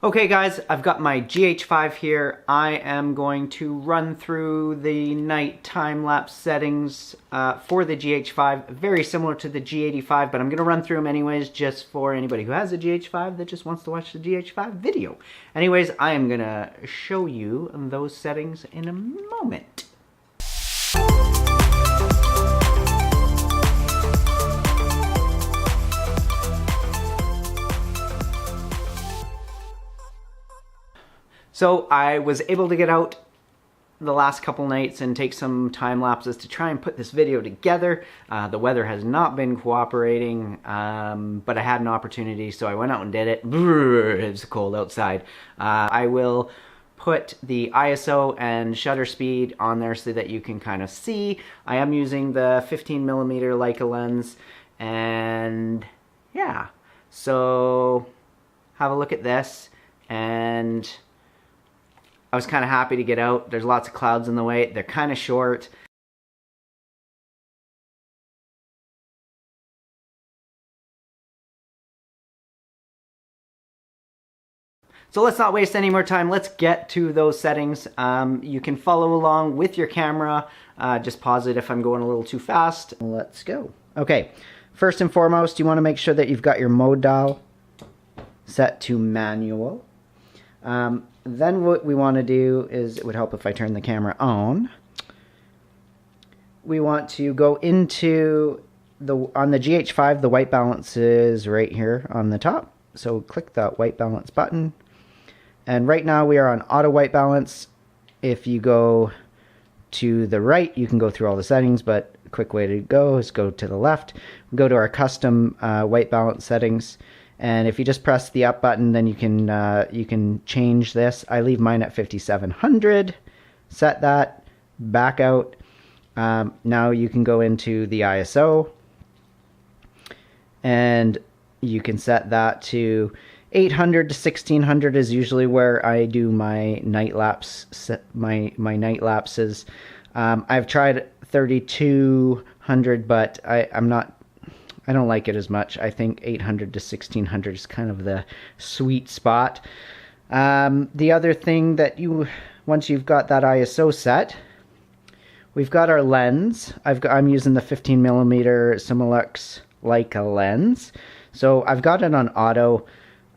Okay guys, I've got my GH5 here. I am going to run through the night time-lapse settings for the GH5, very similar to the G85, but I'm going to run through them anyways just for anybody who has a GH5 that just wants to watch the GH5 video. Anyways, I am going to show you those settings in a moment. So I was able to get out the last couple nights and take some time lapses to try and put this video together. The weather has not been cooperating, but I had an opportunity, so I went out and did it. It was cold outside. I will put the ISO and shutter speed on there so that you can kind of see. I am using the 15mm Leica lens, and yeah, so have a look at this. And I was kind of happy to get out. There's lots of clouds in the way. They're kind of short. So let's not waste any more time. Let's get to those settings. You can follow along with your camera. Just pause it if I'm going a little too fast. Let's go. Okay, first and foremost, you want to make sure that you've got your mode dial set to manual. Then what we want to do is, it would help if I turn the camera on. We want to go into on the GH5, the white balance is right here on the top. So click that white balance button. And right now we are on auto white balance. If you go to the right, you can go through all the settings, but a quick way to go is go to the left. Go to our custom white balance settings. And if you just press the up button, then you can change this. I leave mine at 5700. Set that, back out. Now you can go into the ISO, and you can set that to 800 to 1600 is usually where I do my night lapse. My night lapses. I've tried 3200, but I don't like it as much. I think 800 to 1600 is kind of the sweet spot. The other thing that once you've got that ISO set, we've got our lens. I'm using the 15mm Similux Leica lens. So I've got it on auto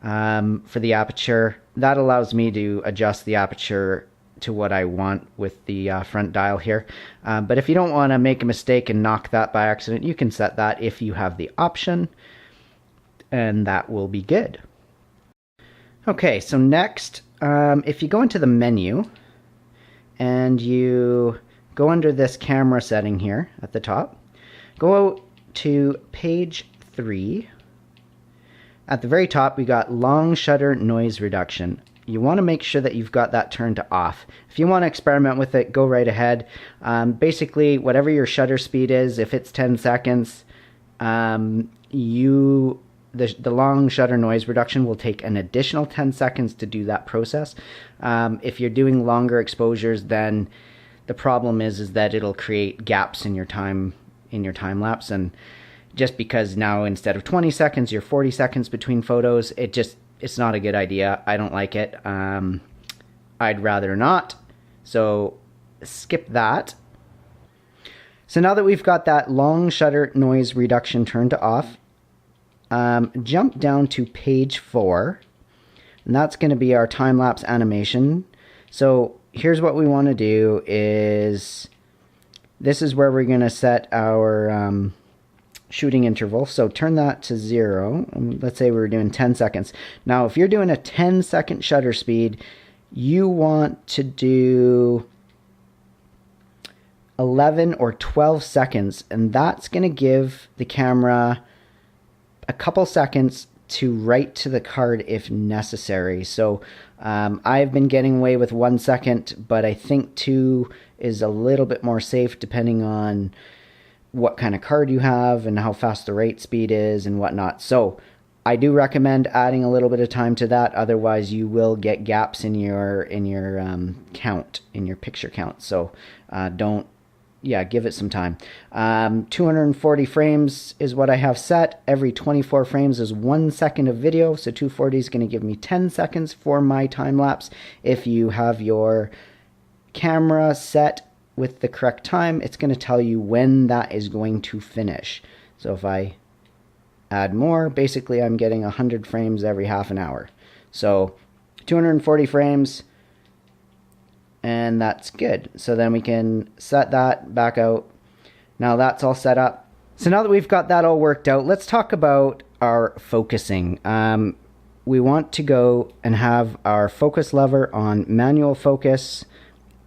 for the aperture. That allows me to adjust the aperture to what I want with the front dial here. But if you don't want to make a mistake and knock that by accident, you can set that if you have the option, and that will be good. Okay, so next, if you go into the menu and you go under this camera setting here at the top, go to page 3. At the very top, we got long shutter noise reduction. You want to make sure that you've got that turned to off. If you want to experiment with it, go right ahead. Basically, whatever your shutter speed is, if it's 10 seconds, the long shutter noise reduction will take an additional 10 seconds to do that process. If you're doing longer exposures, then the problem is that it'll create gaps in your time lapse, and just because now instead of 20 seconds, you're 40 seconds between photos, it's not a good idea. I don't like it. I'd rather not. So skip that. So now that we've got that long shutter noise reduction turned to off, jump down to page 4. And that's going to be our time-lapse animation. So here's what we want to do is, this is where we're going to set our shooting interval. So turn that to 0. Let's say we're doing 10 seconds. Now, if you're doing a 10-second shutter speed, you want to do 11 or 12 seconds, and that's going to give the camera a couple seconds to write to the card if necessary. So I've been getting away with 1 second, but I think 2 is a little bit more safe depending on what kind of card you have and how fast the write speed is and whatnot. So I do recommend adding a little bit of time to that. Otherwise, you will get gaps in your count, in your picture count. So don't yeah, give it some time. 240 frames is what I have set. Every 24 frames is 1 second of video, so 240 is going to give me 10 seconds for my time lapse. If you have your camera set with the correct time, it's going to tell you when that is going to finish. So if I add more, basically I'm getting 100 frames every half an hour. So 240 frames, and that's good. So then we can set that back out. Now that's all set up. So now that we've got that all worked out, let's talk about our focusing. We want to go and have our focus lever on manual focus,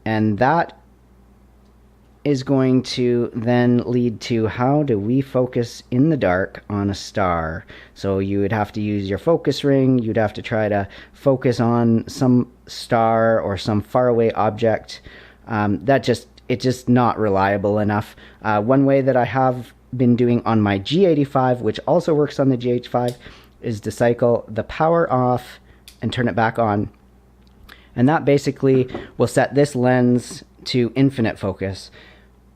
and that is going to then lead to how do we focus in the dark on a star. So you would have to use your focus ring, you'd have to try to focus on some star or some faraway object. It's just not reliable enough. One way that I have been doing on my G85, which also works on the GH5, is to cycle the power off and turn it back on. And that basically will set this lens to infinite focus,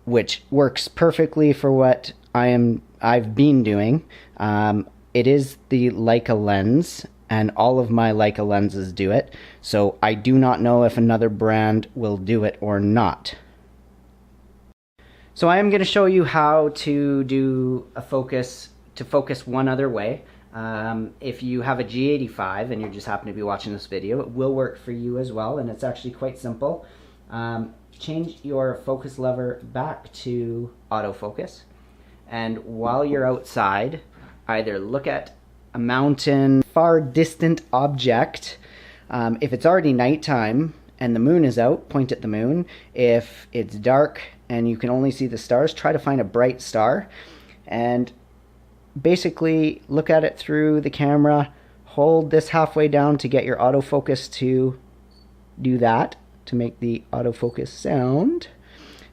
which works perfectly for what I've been doing. It is the Leica lens, and all of my Leica lenses do it. So I do not know if another brand will do it or not. So I am going to show you how to do a focus one other way. If you have a G85 and you just happen to be watching this video, it will work for you as well, and it's actually quite simple. Change your focus lever back to autofocus, and while you're outside, either look at a mountain, far distant object. If it's already nighttime and the moon is out, point at the moon. If it's dark and you can only see the stars, try to find a bright star and basically look at it through the camera. Hold this halfway down to get your autofocus to do that, to make the autofocus sound.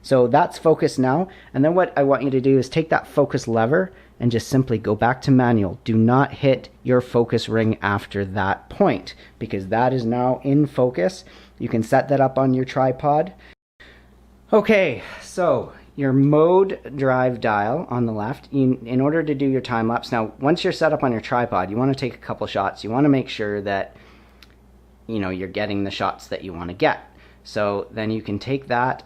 So that's focus now. And then what I want you to do is take that focus lever and just simply go back to manual. Do not hit your focus ring after that point, because that is now in focus. You can set that up on your tripod. Okay, so your mode drive dial on the left, in order to do your time lapse. Now, once you're set up on your tripod, you want to take a couple shots. You want to make sure that you're getting the shots that you want to get. So then you can take that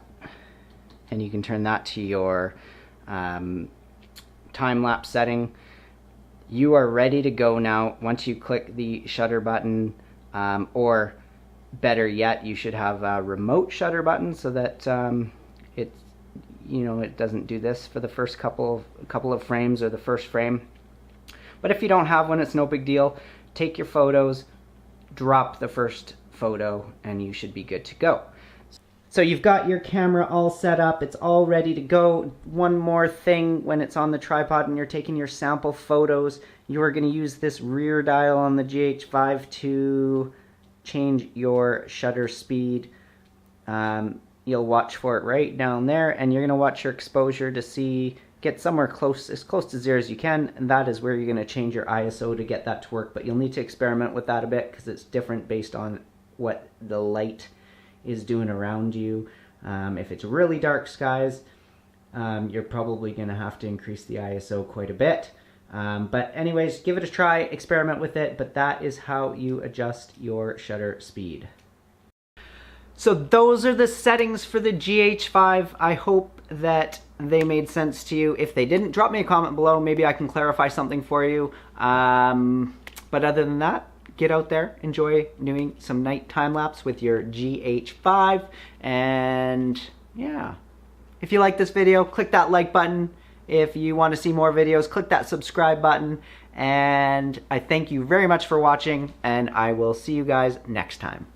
and you can turn that to your time-lapse setting. You are ready to go now once you click the shutter button, or better yet, you should have a remote shutter button so that it doesn't do this for the first couple of frames or the first frame. But if you don't have one, it's no big deal. Take your photos, drop the first photo, and you should be good to go. So you've got your camera all set up, it's all ready to go. One more thing, when it's on the tripod and you're taking your sample photos, you are going to use this rear dial on the GH5 to change your shutter speed. You'll watch for it right down there, and you're going to watch your exposure to get somewhere as close to 0 as you can, and that is where you're going to change your ISO to get that to work. But you'll need to experiment with that a bit, because it's different based on what the light is doing around you. If it's really dark skies, you're probably going to have to increase the ISO quite a bit. But anyways, give it a try, experiment with it, but that is how you adjust your shutter speed. So those are the settings for the GH5. I hope that they made sense to you. If they didn't, drop me a comment below. Maybe I can clarify something for you. But other than that, get out there, enjoy doing some night time lapse with your GH5, and yeah. If you like this video, click that like button. If you want to see more videos, click that subscribe button. And I thank you very much for watching, and I will see you guys next time.